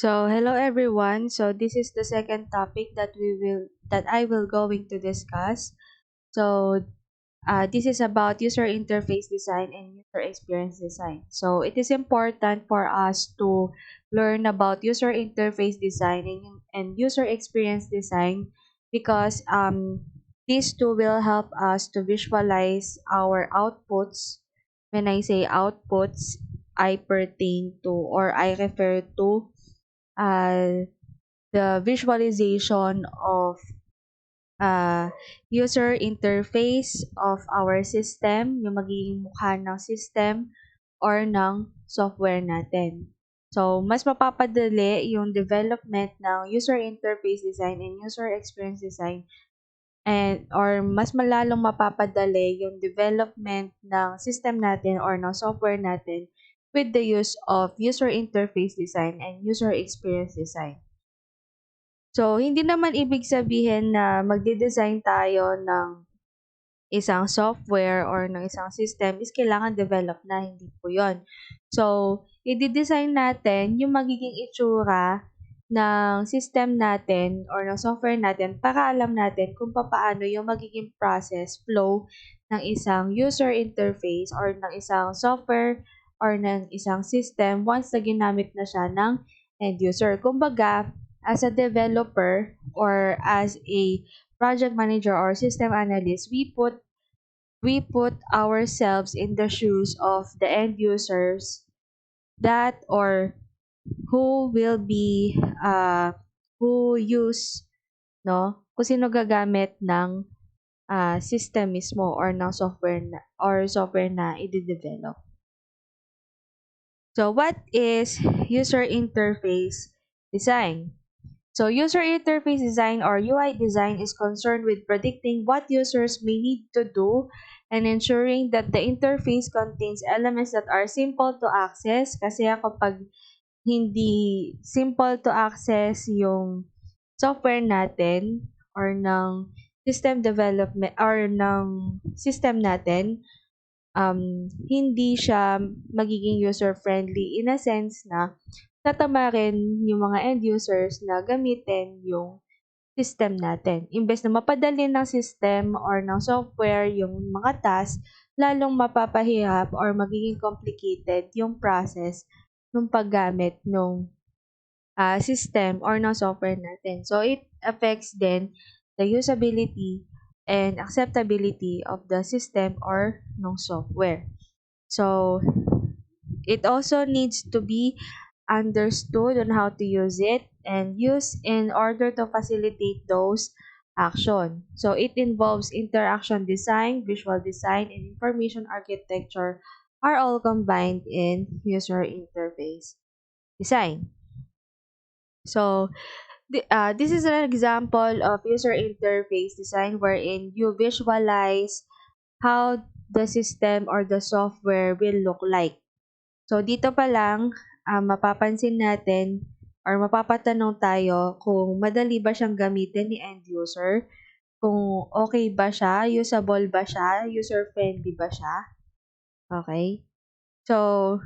Hello everyone. This is the second topic that I will going to discuss. So this is about user interface design and user experience design. So it is important for us to learn about user interface design and user experience design because these two will help us to visualize our outputs. When I say outputs, I pertain to or I refer to uh, the visualization of uh, user interface of our system, yung magiging mukha ng system or ng software natin. So, mas mapapadali yung development ng user interface design and user experience design or mas malalong mapapadali yung development ng system natin or ng software natin with the use of user interface design and user experience design. So, hindi naman ibig sabihin na magde-design tayo ng isang software or ng isang system is kailangan develop na, hindi po yun. So, i-design natin yung magiging itsura ng system natin or ng software natin para alam natin kung paano yung magiging process flow ng isang user interface or ng isang software or ng isang system once na ginamit na siya ng end user. Kumbaga, as a developer or as a project manager or system analyst, we put ourselves in the shoes of the end users that or who will be who use kung sino gagamit ng system mismo or ng software na i-develop. So what is user interface design? So user interface design or UI design is concerned with predicting what users may need to do and ensuring that the interface contains elements that are simple to access. Kasi kapag hindi simple to access yung software natin or ng system development or ng system natin, hindi siya magiging user-friendly in a sense na tatamarin yung mga end users na gamitin yung system natin. Imbes na mapadali ng system or ng software yung mga task, lalong mapapahirap or magiging complicated yung process ng paggamit ng system or ng software natin. So, it affects then the usability and acceptability of the system or ng software. So, it also needs to be understood on how to use it and use in order to facilitate those action. So it involves interaction design, visual design, and information architecture are all combined in user interface design. So this is an example of user interface design wherein you visualize how the system or the software will look like. So, dito pa lang, mapapansin natin or mapapatanong tayo kung madali ba siyang gamitin ni end user, kung okay ba siya, usable ba siya, user-friendly ba siya. Okay? So,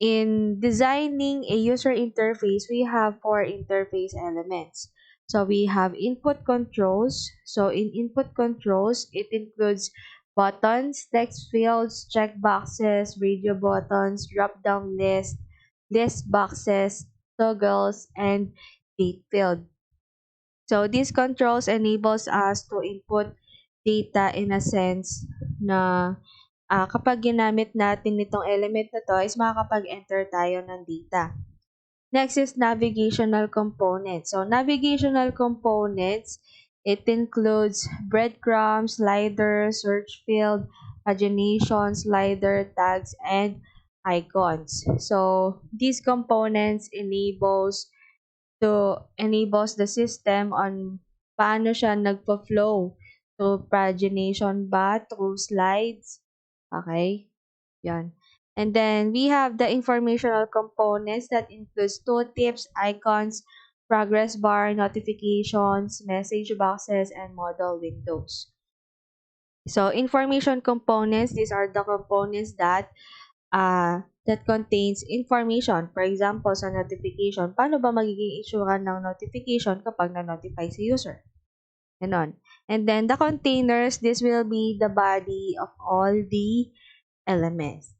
in designing a user interface, we have 4 interface elements. So, we have input controls. So, in input controls, it includes buttons, text fields, checkboxes, radio buttons, drop-down list boxes, toggles, and date field. So, these controls enables us to input data in a sense na kapag ginamit natin itong element na to is makakapag-enter tayo ng data. Next is navigational components. So, navigational components, it includes breadcrumbs, sliders, search field, pagination, slider, tags, and icons. So, these components enables the system on paano siya nagpa-flow. So, pagination ba through slides? Okay? Yan. And then, we have the informational components that includes tooltips, icons, progress bar, notifications, message boxes, and modal windows. So, information components, these are the components that that contains information. For example, sa notification, paano ba magiging itsura ng notification kapag na-notify si user? Ganon. And then the containers, this will be the body of all the elements.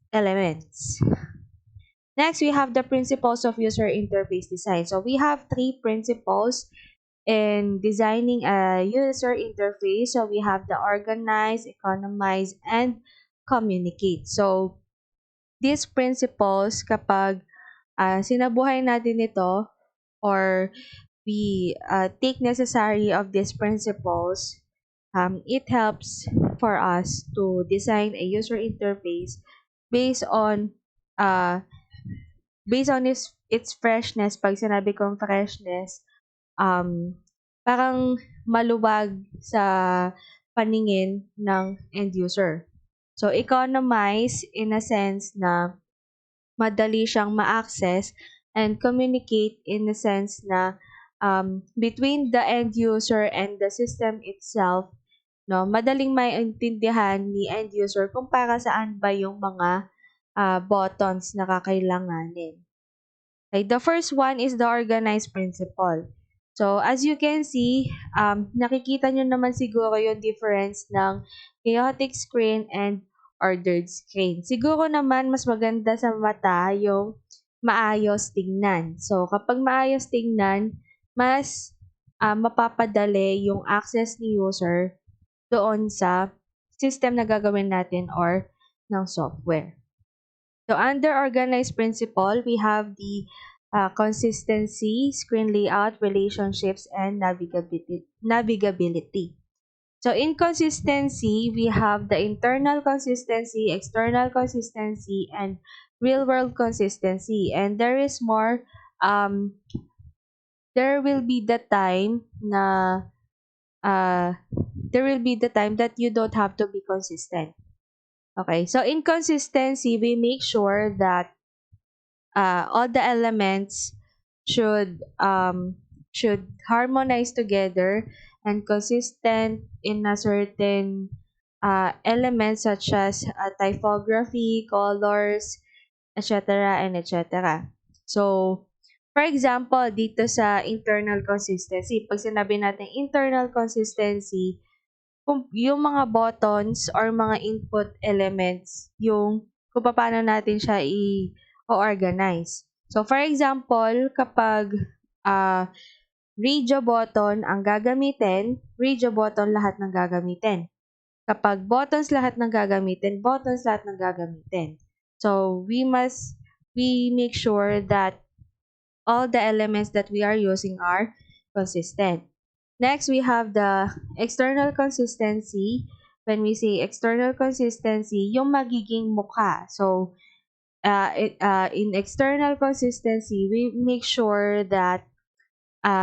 Next, we have the principles of user interface design. So we have three principles in designing a user interface. So we have the organize, economize, and communicate. So these principles, kapag sinabuhay natin ito or we take necessary of these principles, it helps for us to design a user interface based on uh, its freshness. Pag sinabi kong freshness, parang maluwag sa paningin ng end user. So, economize in a sense na madali siyang ma-access, and communicate in a sense na between the end user and the system itself, no, madaling maintindihan ni end user kung para saan ba yung mga buttons na kakailanganin. Okay, the first one is the organized principle. So, as you can see, nakikita nyo naman siguro yung difference ng chaotic screen and ordered screen. Siguro naman mas maganda sa mata yung maayos tingnan. So, kapag maayos tingnan, mas mapapadali yung access ni user doon sa system na gagawin natin or ng software. So, under organized principle, we have the consistency, screen layout, relationships, and navigability. So, in consistency, we have the internal consistency, external consistency, and real-world consistency. And there is more, there will be the time na, there will be the time that you don't have to be consistent. Okay, so in consistency, we make sure that all the elements should harmonize together and consistent in a certain elements such as typography, colors, etc. and etc. So, for example, dito sa internal consistency, pag sinabi natin internal consistency, yung mga buttons or mga input elements, yung kung paano natin siya i-organize. So, for example, kapag radio button ang gagamitin, radio button lahat ng gagamitin. Kapag buttons lahat ng gagamitin, buttons lahat ng gagamitin. So, we make sure that all the elements that we are using are consistent. Next, we have the external consistency. When we say external consistency, yung magiging mukha. So, in external consistency, we make sure that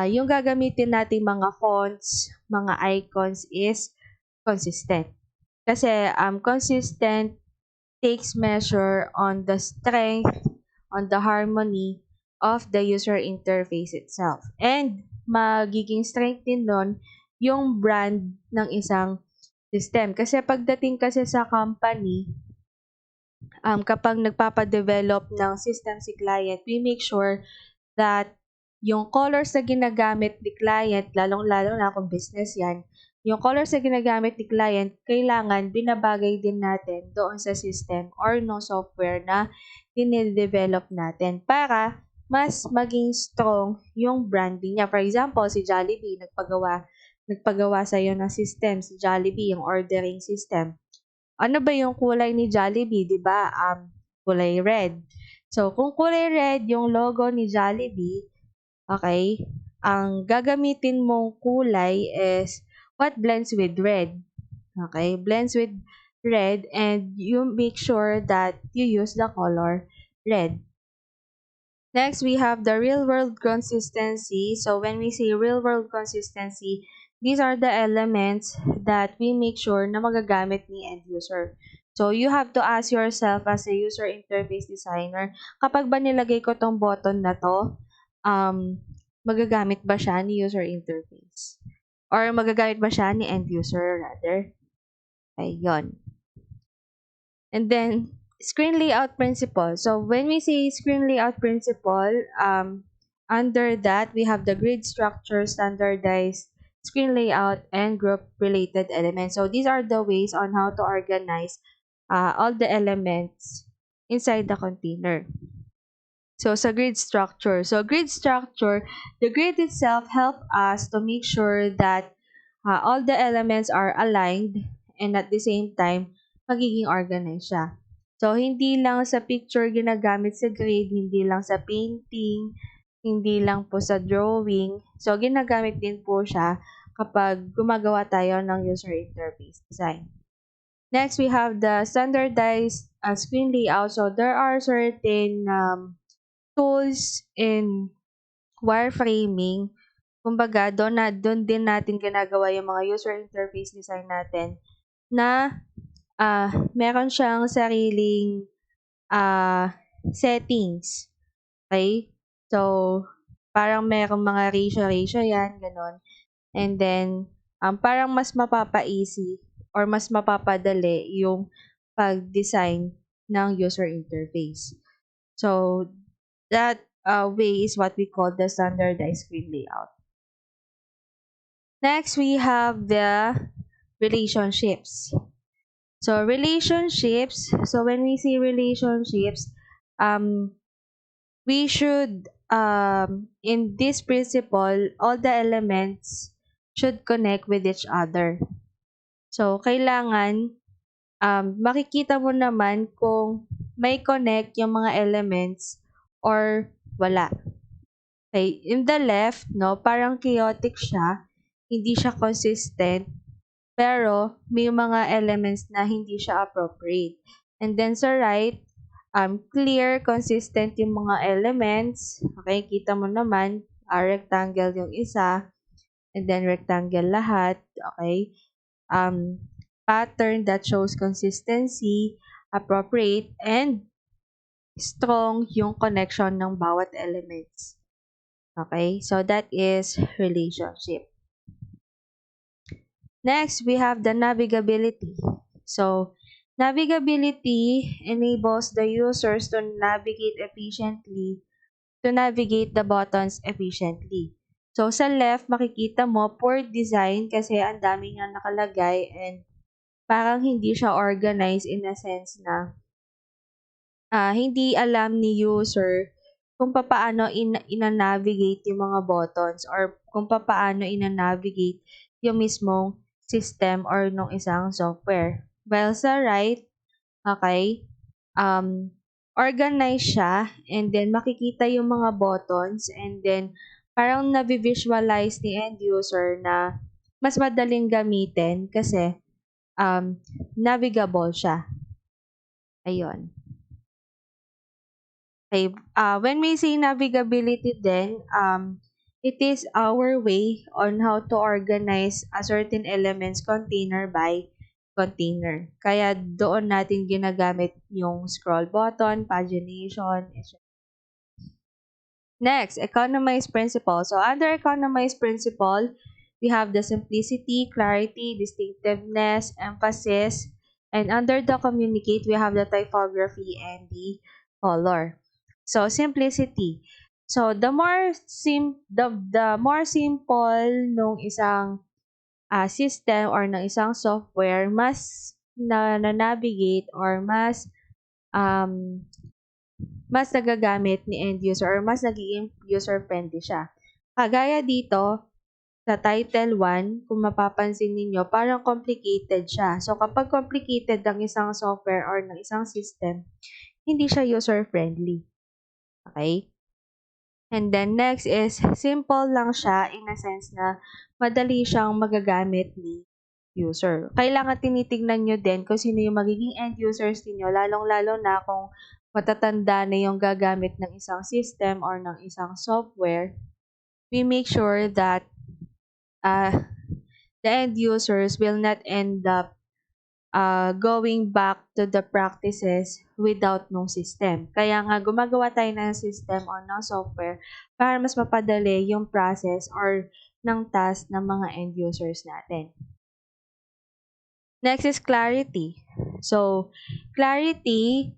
yung gagamitin natin mga fonts, mga icons is consistent. Kasi consistent takes measure on the strength, on the harmony of the user interface itself. And magiging strength din nun yung brand ng isang system. Kasi pagdating kasi sa company, kapag nagpapadevelop ng system si client, we make sure that yung colors na ginagamit ni client, lalong-lalo na kung business yan, yung colors na ginagamit ni client, kailangan binabagay din natin doon sa system or no software na dinidevelop natin para mas maging strong yung branding niya. For example, si Jollibee, nagpagawa sa'yo ng system, si Jollibee, yung ordering system. Ano ba yung kulay ni Jollibee, 'di ba? Kulay red. So, kung kulay red yung logo ni Jollibee, okay, ang gagamitin mong kulay is what blends with red. Okay, blends with red, and you make sure that you use the color red. Next, we have the real-world consistency. So, when we say real-world consistency, these are the elements that we make sure na magagamit ni end user. So, you have to ask yourself as a user interface designer, kapag ba nilagay ko tong button na to, magagamit ba siya ni user interface? Or magagamit ba siya ni end user rather? Ayun. And then, screen layout principle. So when we say screen layout principle, under that we have the grid structure, standardized screen layout, and group related elements. So these are the ways on how to organize all the elements inside the container. So sa grid structure. So grid structure, the grid itself help us to make sure that all the elements are aligned and at the same time, magiging organized siya. So, hindi lang sa picture ginagamit sa grid, hindi lang sa painting, hindi lang po sa drawing. So, ginagamit din po siya kapag gumagawa tayo ng user interface design. Next, we have the standardized screen layout. So, there are certain tools in wireframing. Kumbaga, doon din natin ginagawa yung mga user interface design natin na meron siyang sariling settings. Okay? So, parang merong mga ratio-ratio yan, ganon. And then, parang mas mapapa-easy or mas mapapadali yung pag-design ng user interface. So, that way is what we call the standardized screen layout. Next, we have the relationships. So, relationships. So, when we say relationships, we should, in this principle, all the elements should connect with each other. So, kailangan, makikita mo naman kung may connect yung mga elements or wala. Okay, in the left, no, parang chaotic siya, hindi siya consistent, pero may mga elements na hindi siya appropriate. And then sa right, clear, consistent yung mga elements. Okay, kita mo naman, rectangle yung isa, and then rectangle lahat. Okay, pattern that shows consistency, appropriate, and strong yung connection ng bawat elements. Okay, so that is relationship. Next, we have the navigability. So, navigability enables the users to navigate efficiently, to navigate the buttons efficiently. So, sa left, makikita mo, poor design kasi ang dami nga nakalagay and parang hindi siya organized in a sense na hindi alam ni user kung paano ina-navigate yung mga buttons or kung paano ina-navigate yung mismong system or nung isang software. While sa right, okay, organize siya and then makikita yung mga buttons and then parang na-visualize ni end user na mas madaling gamitin kasi navigable siya. Ayun. Okay. When we say navigability then, it is our way on how to organize a certain elements container by container. Kaya doon natin ginagamit yung scroll button, pagination, etc. Next, economize principle. So under economize principle, we have the simplicity, clarity, distinctiveness, emphasis, and under the communicate, we have the typography and the color. So simplicity. So the more simple nung isang system or ng isang software, mas na-navigate or mas nagagamit ni end user or mas nagiging user friendly siya. Kagaya dito sa title 1, kung mapapansin ninyo, parang complicated siya. So kapag complicated ang isang software or ng isang system, hindi siya user friendly. Okay? And then next is simple lang siya in a sense na madali siyang magagamit ni user. Kailangan tinitingnan nyo din kung sino yung magiging end users niyo, lalong-lalo na kung matatanda na yung gagamit ng isang system or ng isang software. We make sure that the end users will not end up going back to the practices without no system. Kaya nga gumagawa tayo ng system or ng software para mas mapadali yung process or ng task ng mga end users natin. Next is clarity. So, clarity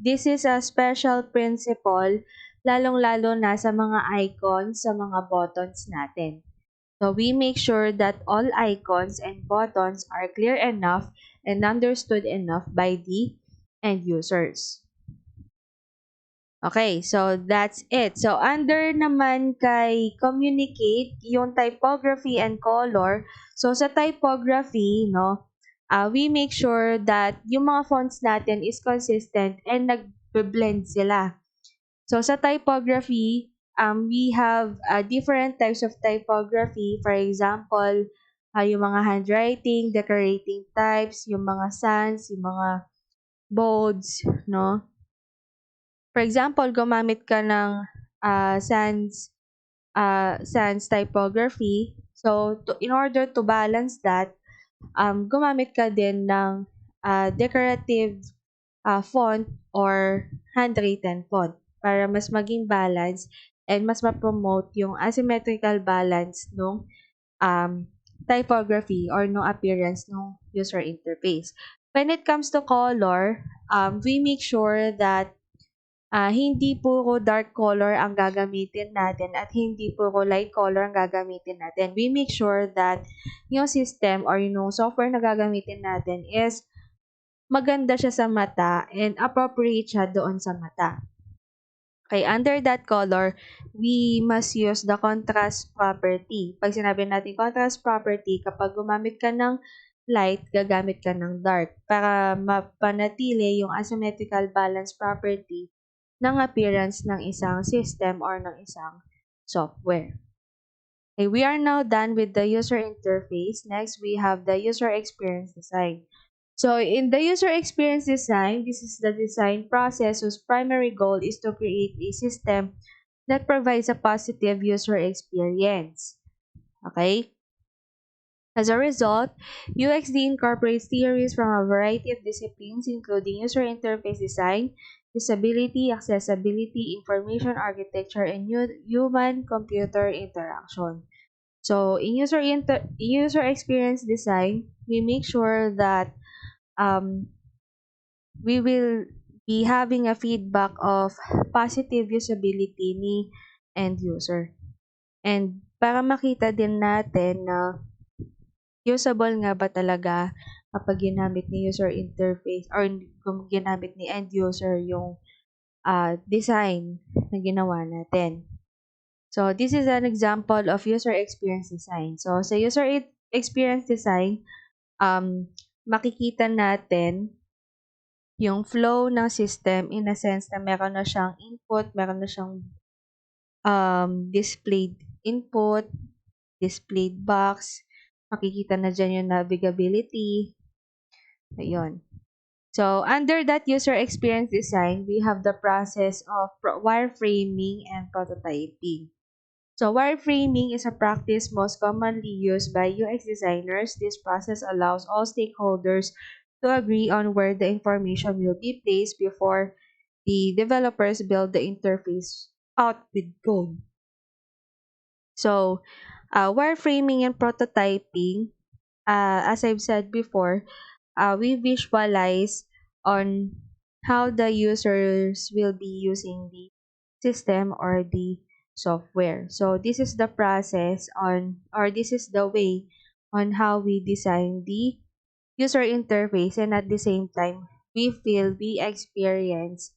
This is a special principle, lalong-lalo na sa mga icons, sa mga buttons natin. So we make sure that all icons and buttons are clear enough and understood enough by the end users. Okay, so that's it. So under naman kay communicate, yung typography and color. So sa typography, no, we make sure that yung mga fonts natin is consistent and nag-blend sila. So sa typography, we have different types of typography. For example, yung mga handwriting, decorating types, yung mga sans, yung mga bolds, no? For example, gumamit ka ng sans typography. So, in order to balance that, gumamit ka din ng decorative font or handwritten font para mas maging balance and mas ma-promote yung asymmetrical balance ng typography or no appearance ng user interface. When it comes to color, we make sure that hindi puro dark color ang gagamitin natin at hindi puro light color ang gagamitin natin. We make sure that yung system or yung software na gagamitin natin is maganda siya sa mata and appropriate siya doon sa mata. Okay, under that color, we must use the contrast property. Pag sinabi natin contrast property, kapag gumamit ka ng light, gagamit ka ng dark para mapanatili yung asymmetrical balance property ng appearance ng isang system or ng isang software. Okay, we are now done with the user interface. Next, we have the user experience design. So in the user experience design, this is the design process whose primary goal is to create a system that provides a positive user experience. Okay? As a result, UXD incorporates theories from a variety of disciplines including user interface design, usability, accessibility, information architecture, and human-computer interaction. So in user experience design, we make sure that we will be having a feedback of positive usability ni end user. And para makita din natin na usable nga ba talaga kapag ginamit ni user interface or kung ginamit ni end user yung design na ginawa natin. So, this is an example of user experience design. So, sa experience design, makikita natin yung flow ng system in a sense na meron na siyang input, meron na siyang displayed input, displayed box, makikita na dyan yung navigability. Ayun. So, under that user experience design, we have the process of wireframing and prototyping. So, wireframing is a practice most commonly used by UX designers. This process allows all stakeholders to agree on where the information will be placed before the developers build the interface out with code. So, wireframing and prototyping, as I've said before, we visualize on how the users will be using the system or the software. So this is the process on, or this is the way on how we design the user interface, and at the same time, we experience,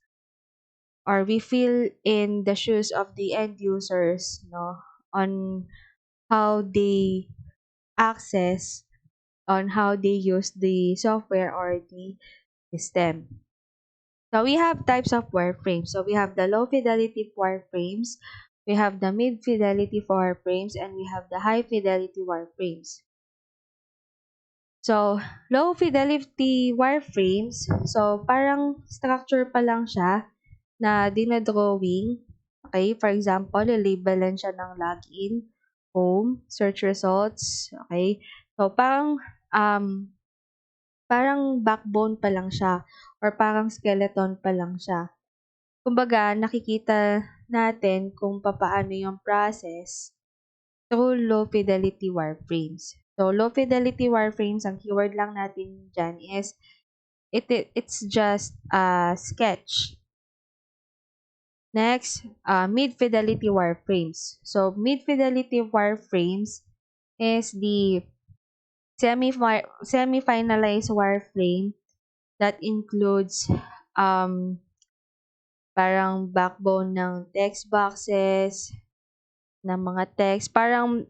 or we feel in the shoes of the end users, no, on how they access, on how they use the software or the system. So we have types of wireframes. So we have the low fidelity wireframes, we have the mid fidelity wireframes, and we have the high fidelity wireframes. So, low fidelity wireframes, so parang structure pa lang siya na dinadrawing. Okay, for example, labelan siya ng login, home, search results. Okay, so parang backbone pa lang siya or parang skeleton pa lang siya. Kumbaga, nakikita natin kung papaano yung process through low fidelity wireframes. So, low fidelity wireframes, ang keyword lang natin dyan is It's just a sketch. Next, mid-fidelity wireframes. So, mid-fidelity wireframes is the semi-finalized wireframe that includes parang backbone ng text boxes, ng mga text. Parang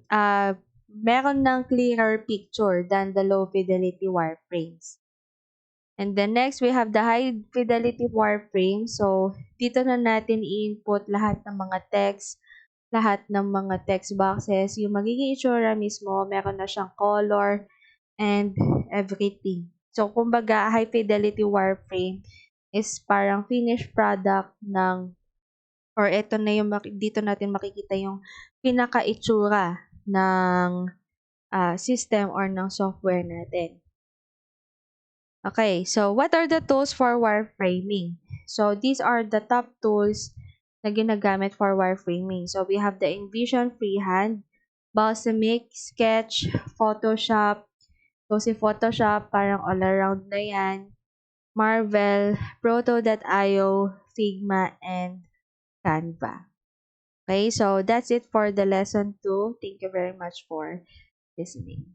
meron ng clearer picture than the low fidelity wireframes. And then next, we have the high fidelity wireframe. So, dito na natin i-input lahat ng mga text, lahat ng mga text boxes. Yung magiging itsura mismo, meron na siyang color and everything. So, kumbaga, high fidelity wireframe is parang finished product ng, or ito na yung, dito natin makikita yung pinaka-itsura ng system or ng software natin. Okay, so what are the tools for wireframing? So these are the top tools na ginagamit for wireframing. So we have the InVision Freehand, Balsamiq, Sketch, Photoshop. So si Photoshop parang all around na yan. Marvel, Proto.io, Figma, and Canva. Okay, so that's it for the lesson 2. Thank you very much for listening.